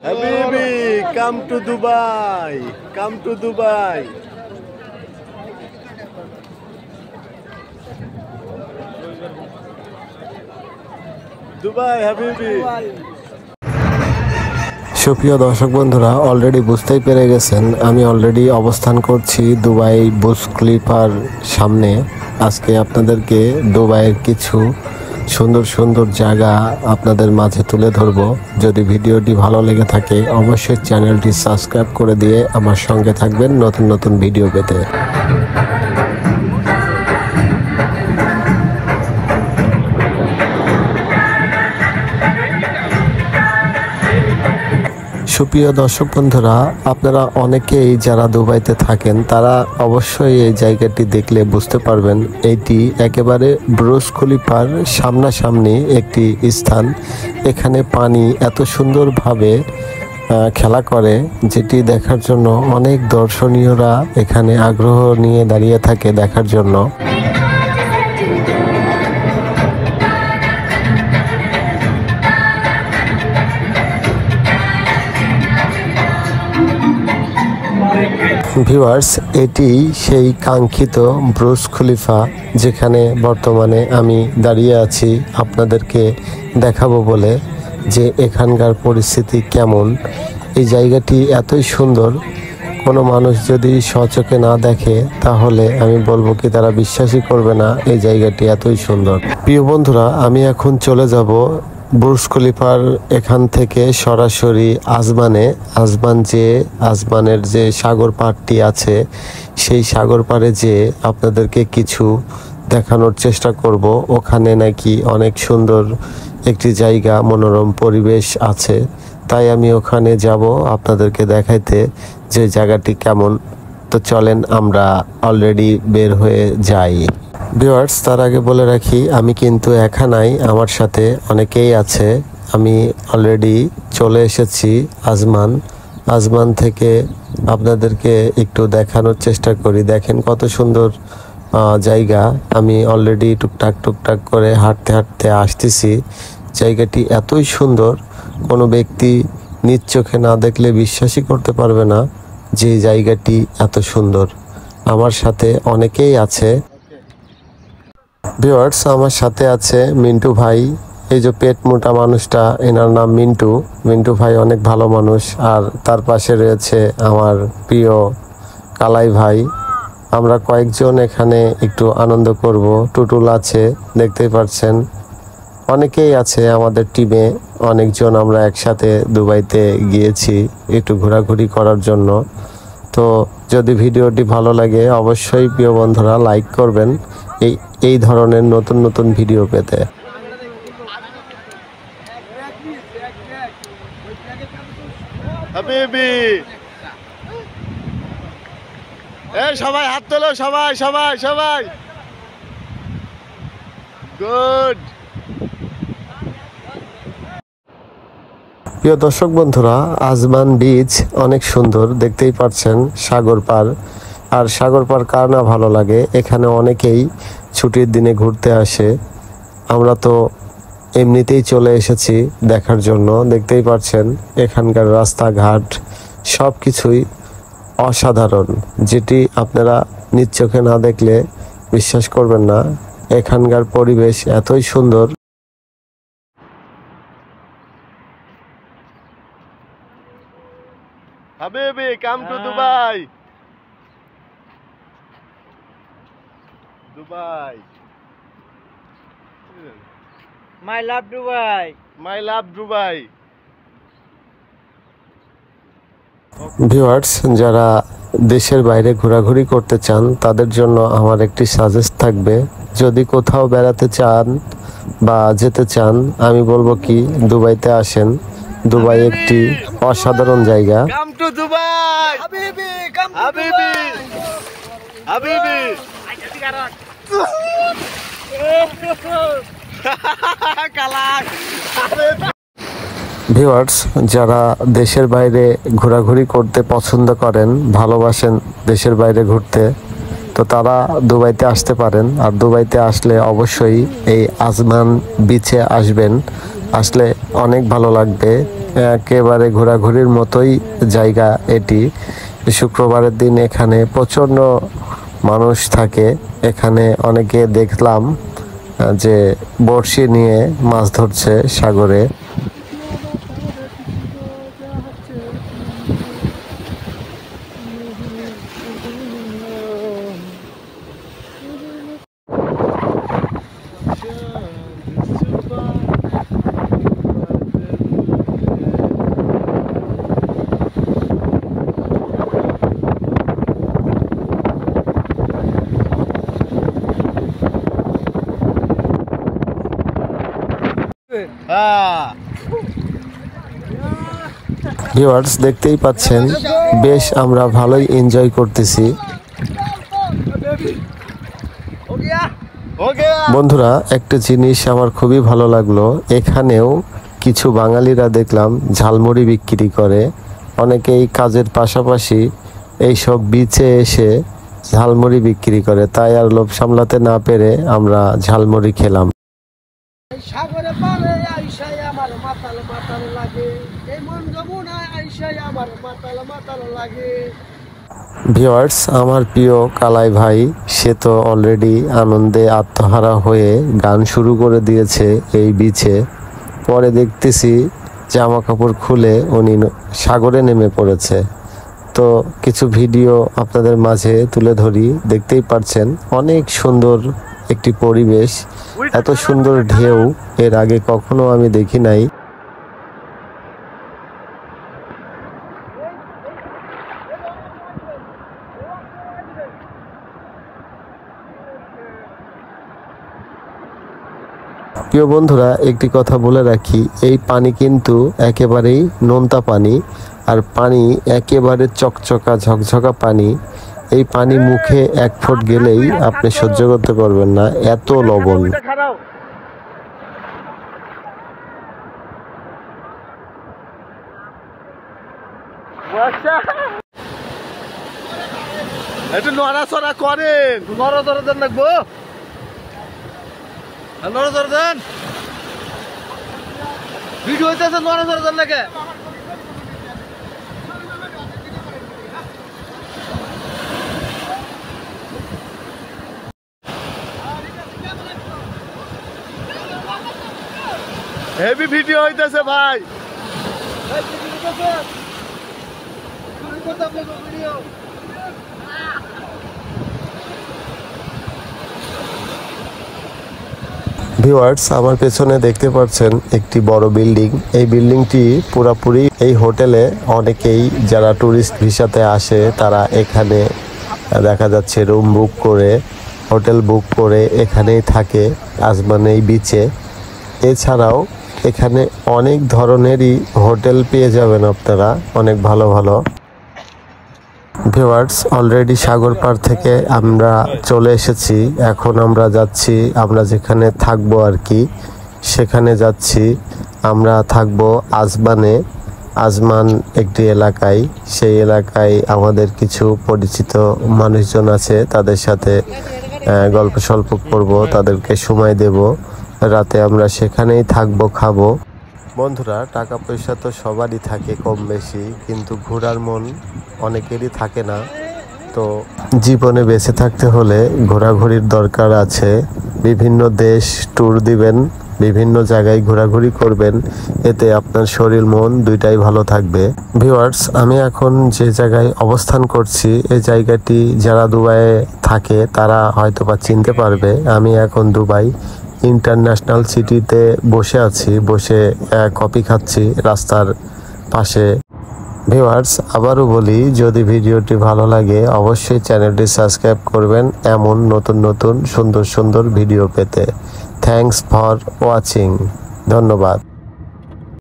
Habibi, come to Dubai. Come to Dubai. Dubai, Habibi. সুপ্রিয় দর্শক বন্ধুরা, অলরেডি বুঝতেই পেরে গেছেন আমি অলরেডি অবস্থান করছি দুবাই বুর্জ খলিফার সামনে। আজকে আপনাদেরকে দুবাইয়ের কিছু সুন্দর সুন্দর জায়গা আপনাদের মাঝে তুলে ধরব। যদি ভিডিওটি ভালো লেগে থাকে অবশ্যই চ্যানেলটি সাবস্ক্রাইব করে দিয়ে আমার সঙ্গে থাকবেন নতুন নতুন ভিডিও পেতে। সুপ্রিয় দর্শক বন্ধুরা, আপনারা অনেকেই যারা দুবাইতে থাকেন তারা অবশ্যই এই জায়গাটি দেখলে বুঝতে পারবেন এটি একেবারে বুর্জ খলিফার সামনাসামনি একটি স্থান। এখানে পানি এত সুন্দরভাবে খেলা করে যেটি দেখার জন্য অনেক দর্শনীয়রা এখানে আগ্রহ নিয়ে দাঁড়িয়ে থাকে দেখার জন্য। ভিউয়ার্স, এটি সেই কাঙ্ক্ষিত বুর্জ খলিফা যেখানে বর্তমানে আমি দাঁড়িয়ে আছি আপনাদেরকে দেখাবো বলে যে এখানকার পরিস্থিতি কেমন। এই জায়গাটি এতই সুন্দর, কোনো মানুষ যদি স্বচোখে না দেখে তাহলে আমি বলবো কি তারা বিশ্বাসই করবে না এই জায়গাটি এতই সুন্দর। প্রিয় বন্ধুরা, আমি এখন চলে যাব বুর্জ খলিফার এখান থেকে সরাসরি আজমানের যে সাগর পাড়টি আছে সেই সাগর পাড়ে যে আপনাদেরকে কিছু দেখানোর চেষ্টা করব। ওখানে নাকি অনেক সুন্দর একটি জায়গা, মনোরম পরিবেশ আছে, তাই আমি ওখানে যাব আপনাদেরকে দেখাইতে যে জায়গাটি কেমন। তো চলেন আমরা অলরেডি বের হয়ে যাই। ভিউয়ার্স, তার আগে বলে রাখি আমি কিন্তু একা নাই, আমার সাথে অনেকেই আছে। আমি অলরেডি চলে এসেছি আজমান থেকে আপনাদেরকে একটু দেখানোর চেষ্টা করি। দেখেন কত সুন্দর জায়গা। আমি অলরেডি টুকটাক করে হাঁটতে হাঁটতে আসতেছি। জায়গাটি এতই সুন্দর, কোনো ব্যক্তি নিজ চোখে না দেখলে বিশ্বাসই করতে পারবে না যে জায়গাটি এত সুন্দর। আমার সাথে অনেকেই আছে। ভিউয়ার্স, আমার সাথে আছে মিন্টু ভাই। এই যে পেট মোটা মানুষটা, এনার নাম মিন্টু ভাই অনেক ভালো মানুষ। আর তার পাশে রয়েছে আমার প্রিয় কালাই ভাই। আমরা কয়েকজন এখানে একটু আনন্দ করব। টুটুল আছে, দেখতেই পাচ্ছেন। অনেকেই আছে আমাদের টিমে, অনেকজন আমরা একসাথে দুবাইতে গিয়েছি একটু ঘোরাঘুরি করার জন্য। তো যদি ভিডিওটি ভালো লাগে অবশ্যই প্রিয় বন্ধুরা লাইক করবেন এই ধরনের নতুন নতুন ভিডিও পেতে। হাবিবি, সবাই হাত তোলো, সবাই সবাই সবাই। গুড। প্রিয় দর্শক বন্ধুরা, আজমান বিচ অনেক সুন্দর, দেখতেই পাচ্ছেন সাগর পাড়। আর সাগর পাড় কার না ভালো লাগে, এখানে অনেকেই ছুটির দিনে ঘুরতে আসে। আমরা তো এমনিতেই চলে এসেছি দেখার জন্য। দেখতেই পাচ্ছেন এখানকার রাস্তাঘাট সব কিছুই অসাধারণ, যেটি আপনারা নিজ চোখে না দেখলে বিশ্বাস করবেন না। এখানকার পরিবেশ এতই সুন্দর। Habibi, come to Dubai. Dubai. My love Dubai. My love Dubai. Viewers, যারা দেশের বাইরে ঘোরাঘুরি করতে চান তাদের জন্য আমার একটি সাজেস্ট থাকবে। যদি কোথাও বেড়াতে চান বা যেতে চান, আমি বলবো কি দুবাইতে আসেন। দুবাই একটি অসাধারণ জায়গা। Come to Dubai. Habibi, come to Habibi. Habibi. Kalak. Viewers, যারা দেশের বাইরে ঘোরাঘুরি করতে পছন্দ করেন, ভালোবাসেন দেশের বাইরে ঘুরতে, তো তারা দুবাইতে আসতে পারেন। আর দুবাইতে আসলে অবশ্যই এই আজমান বিচে আসবেন, আসলে অনেক ভালো লাগবে। একেবারে ঘোরাঘুরির মতোই জায়গা এটি। শুক্রবারের দিন এখানে প্রচণ্ড মানুষ থাকে। এখানে অনেকে দেখলাম যে বড়শি নিয়ে মাছ ধরছে সাগরে। ভিউয়ার্স দেখতেই পাচ্ছেন, বেশ আমরা ভালোই এনজয় করতেছি। বন্ধুরা, একটা জিনিস আমার খুবই ভালো লাগলো, এখানেও কিছু বাঙালিরা দেখলাম ঝালমুড়ি বিক্রি করে। অনেকেই কাজের পাশাপাশি এইসব বিচে এসে ঝালমুড়ি বিক্রি করে, তাই আর লোভ সামলাতে না পেরে আমরা ঝালমুড়ি খেলাম। সাগরে পারে আইসাই আমার মাতাল মাতাল লাগে, এই মন যমুনায় আইসাই আমার মাতাল মাতাল লাগে। ভিউয়ার্স, আমার প্রিয় কালাই ভাই, সে তো অলরেডি আনন্দে আত্মহারা হয়ে গান শুরু করে দিয়েছে এই বিচে। পরে দেখতেছি জামা কাপড় খুলে উনি সাগরে নেমে পড়েছে। তো কিছু ভিডিও আপনাদের মাঝে তুলে ধরি। দেখতেই পাচ্ছেন অনেক সুন্দর একটি পরিবেশ, এত সুন্দর ঢেউ এর আগে কখনো আমি দেখি নাই। প্রিয় বন্ধুরা, একটি কথা বলে রাখি, এই পানি কিন্তু একেবারেই নোনতা পানি, আর পানি একেবারে চকচকা ঝকঝকা পানি। এই পানি মুখে এক ফোঁট গেলেই আপনি সহ্য করতে পারবেন না, এত লবণ। একটু নড়াচড়া করেন, নড়াচড়া দেন লাগবো, নড়াচড়া দেন। ভিডিও হইতেছে, নড়াচড়া দেন লাগে। হেভি ভিডিও হইতেছে ভাই। ভিউয়ার্স, আমার পেছনে দেখতে পাচ্ছেন একটি বড় বিল্ডিং। এই বিল্ডিংটি পুরোপুরি এই হোটেলে অনেকেই যারা ট্যুরিস্ট ভিসাতে আসে তারা এখানে দেখা যাচ্ছে রুম বুক করে, হোটেল বুক করে এখানেই থাকে আজমান এই বিচে। এছাড়াও এখানে অনেক ধরনেরই হোটেল পেয়ে যাবেন আপনারা, অনেক ভালো ভালো। ভিউয়ার্স, অলরেডি সাগর পার থেকে আমরা চলে এসেছি। এখন আমরা যাচ্ছি, আমরা যেখানে থাকবো আর কি, সেখানে যাচ্ছি। আমরা থাকবো আজমানে। আজমান একটি এলাকায়, সেই এলাকায় আমাদের কিছু পরিচিত মানুষজন আছে, তাদের সাথে গল্প সল্প করব, তাদেরকে সময় দেব। রাতে আমরা সেখানেই থাকবো, খাবো। বন্ধুরা, টাকা পয়সা তো সবারই থাকে কম বেশি, কিন্তু ঘোরার মন অনেকেরই থাকে না। তো জীবনে বেঁচে থাকতে হলে ঘোরাঘুরির দরকার আছে। বিভিন্ন দেশ ট্যুর দিবেন, বিভিন্ন জায়গায় ঘোরাঘুরি করবেন, এতে আপনার শরীর মন দুইটাই ভালো থাকবে। ভিউয়ার্স, আমি এখন যে জায়গায় অবস্থান করছি, এই জায়গাটি যারা দুবাইয়ে থাকে তারা হয়তোবা চিনতে পারবে। আমি এখন দুবাই ইন্টারন্যাশনাল সিটিতে বসে আছি, বসে কফি খাচ্ছি রাস্তার পাশে। ভিউয়ার্স, আবারও বলি, যদি ভিডিওটি ভালো লাগে অবশ্যই চ্যানেলটি সাবস্ক্রাইব করবেন এমন নতুন নতুন সুন্দর সুন্দর ভিডিও পেতে। Thanks for watching. ধন্যবাদ।